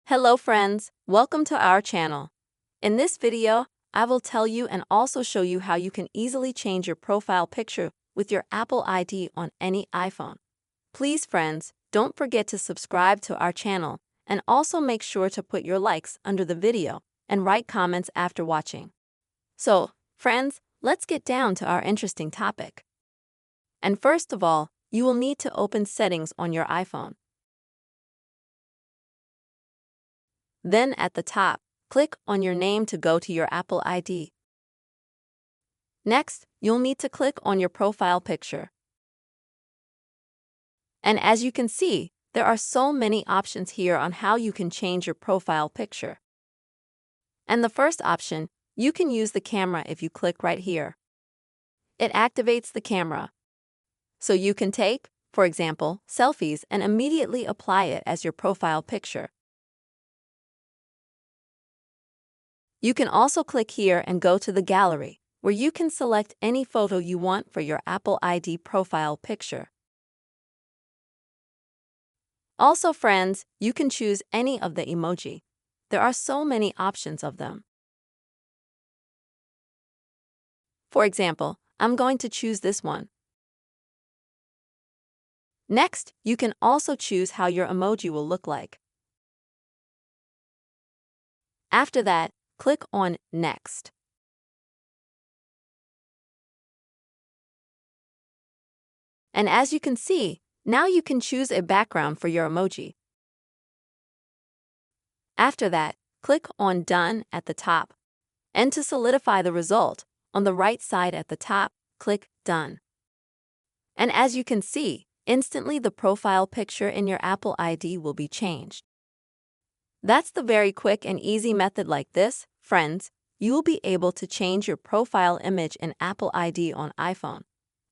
Hello friends, welcome to our channel. In this video, I will tell you and also show you how you can easily change your profile picture with your Apple ID on any iPhone. Please friends, don't forget to subscribe to our channel and also make sure to put your likes under the video and write comments after watching. So, friends, let's get down to our interesting topic. And first of all, you will need to open Settings on your iPhone. Then at the top, click on your name to go to your Apple ID. Next, you'll need to click on your profile picture. And as you can see, there are so many options here on how you can change your profile picture. And the first option, you can use the camera if you click right here. It activates the camera. So you can take, for example, selfies and immediately apply it as your profile picture. You can also click here and go to the gallery, where you can select any photo you want for your Apple ID profile picture. Also, friends, you can choose any of the emoji. There are so many options of them. For example, I'm going to choose this one. Next, you can also choose how your emoji will look like. After that, click on Next. And as you can see, now you can choose a background for your emoji. After that, click on Done at the top. And to solidify the result, on the right side at the top, click Done. And as you can see, instantly the profile picture in your Apple ID will be changed. That's the very quick and easy method. Like this, friends, you will be able to change your profile image in Apple ID on iPhone.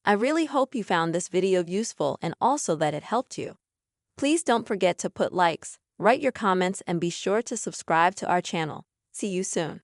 I really hope you found this video useful and also that it helped you. Please don't forget to put likes, write your comments, and be sure to subscribe to our channel. See you soon.